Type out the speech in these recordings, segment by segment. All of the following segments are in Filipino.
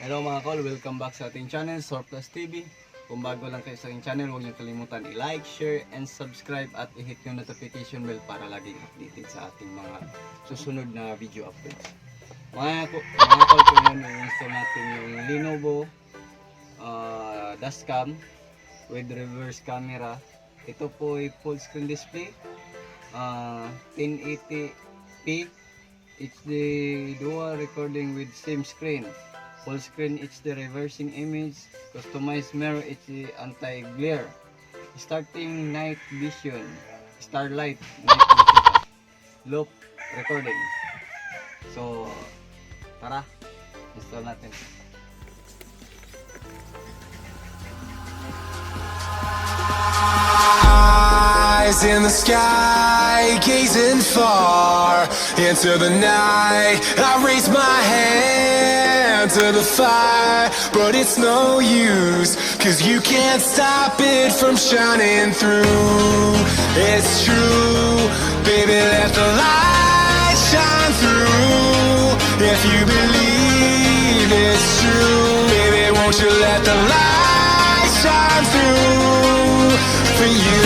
Hello mga kol, welcome back sa ating channel, Surplus TV. Kung bago lang kayo sa ating channel, huwag niyo kalimutan i-like, share, and subscribe at i-hit yung notification bell para laging updated sa ating mga susunod na video updates. Mga kol, kung yun, i-install natin yung Lenovo DASHCAM with reverse camera. Ito po ay full screen display, 1080p. It's the dual recording with same screen. Full screen HD reversing image, customized mirror HD anti-glare, starting night vision, starlight night vision, loop recording. So tara, install natin. Eyes in the sky, gazing far into the night. I raise my hand to the fire, but it's no use, 'cause you can't stop it from shining through. It's true, baby, let the light shine through. If you believe it's true, baby, won't you let the light shine through for you.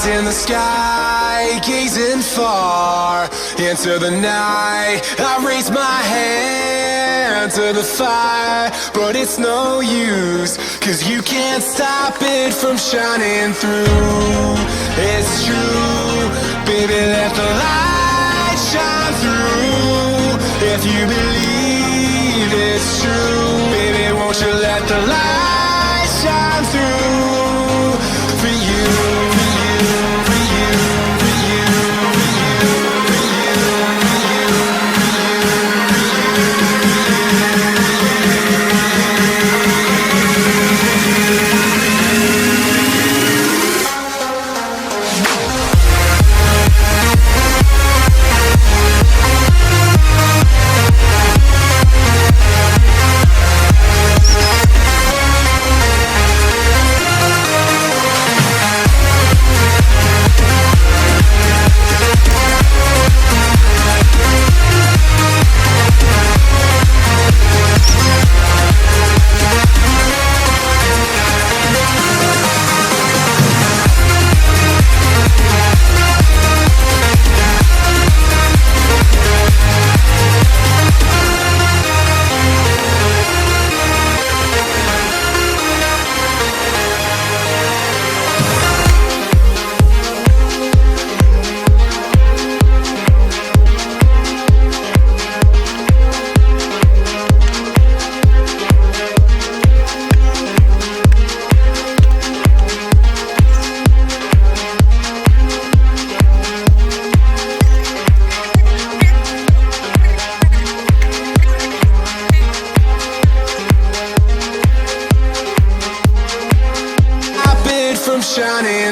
In the sky, gazing far into the night. I raise my hand to the fire, but it's no use, 'cause you can't stop it from shining through. It's true, baby, let the light shine through. If you believe it's true, baby, won't you let the light shine through for you.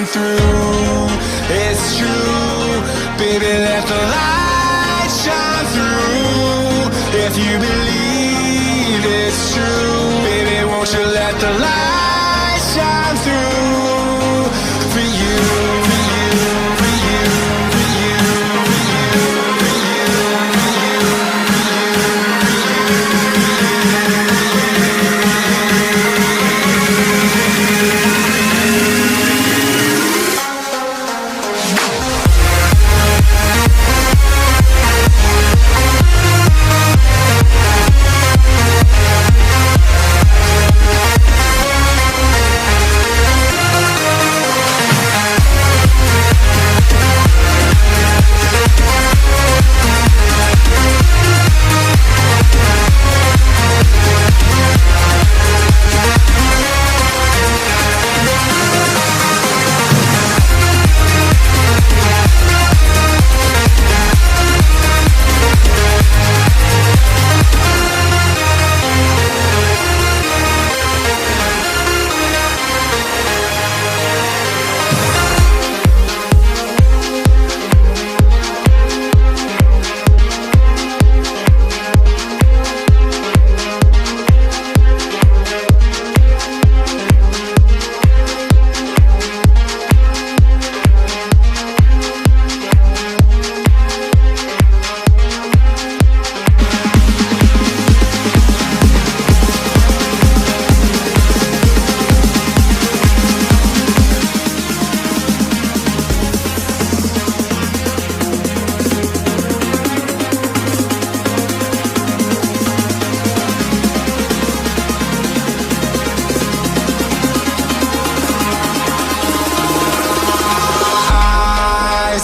shining through. It's true, baby, let the light shine through. If you believe it's true, baby, won't you let the light shine through for you, for you, for you, for you, for you,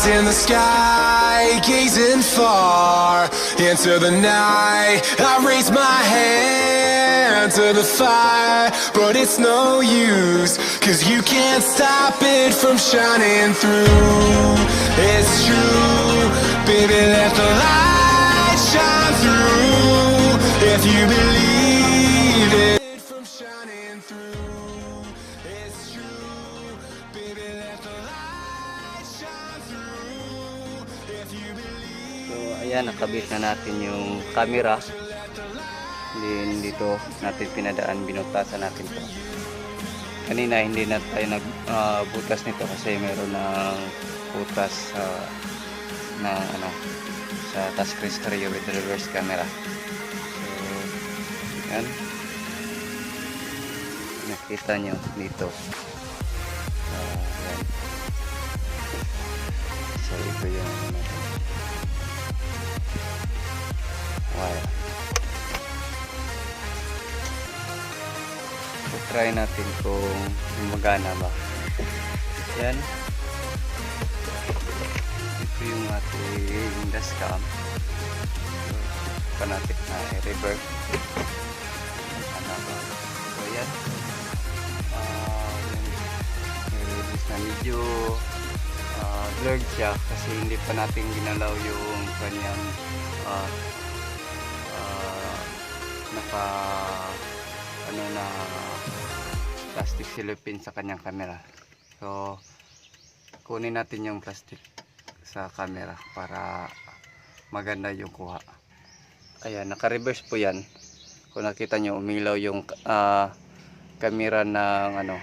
in the sky, gazing far into the night. I raise my hand to the fire, but it's no use, 'cause you can't stop it from shining through. It's true, baby, let the light shine through. If you believe it from shining through. It's true, baby, let the light shine through. If you believe. So ayan, nakabit na natin yung camera. Then dito natin pinadaan, binutasan natin to. Kanina hindi na tayo nagbutas nito kasi meron ng butas na ano sa touchscreen stereo with reverse camera. So yan, nakita nyo dito. Yan. So ito yung ano, wire. So try natin kung magana ba. Yan. Ito yung ating DASHCAM. So pa natin na i-revert. Ano ba? So yan. Na medyo blurred siya kasi hindi pa natin ginalaw yung kanyang naka ano na plastic cellophane sa kanyang camera. So kunin natin yung plastic sa camera para maganda yung kuha. Ayan, naka-reverse po yan. Kung nakita nyo, umilaw yung camera ng ano,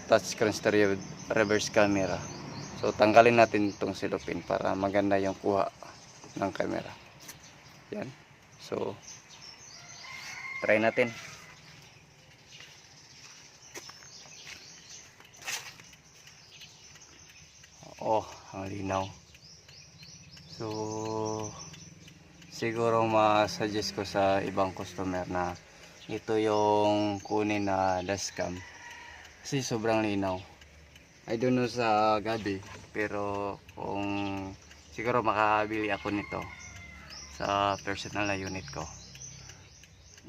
touchscreen stereo reverse camera. So tanggalin natin itong cellophane para maganda yung kuha ng camera. Yan. So try natin. Oh, ang linaw. So siguro ma-suggest ko sa ibang customer na ito yung kunin na DASHCAM kasi sobrang linaw. I don't know sa gabi, pero kung siguro makakabili ako nito sa personal na unit ko,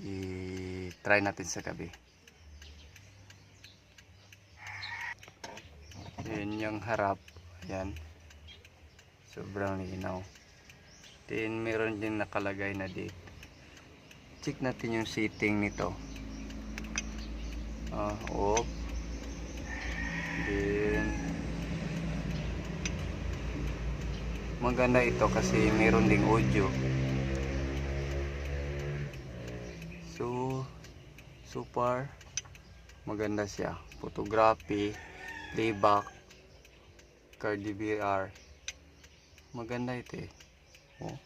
i-try natin sa gabi. Yan yung harap, yan, sobrang linaw. Then meron din nakalagay na date. Check natin yung setting nito. Off. Then maganda ito kasi meron ding audio. So far maganda siya. Photography, playback, card DVR. Maganda ito eh. Oh.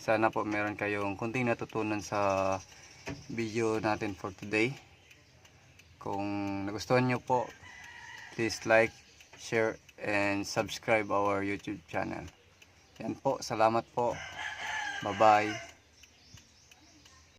Sana po meron kayong kunting natutunan sa video natin for today. Kung nagustuhan nyo po, please like, share, and subscribe our YouTube channel. Yan po, salamat po. Bye-bye.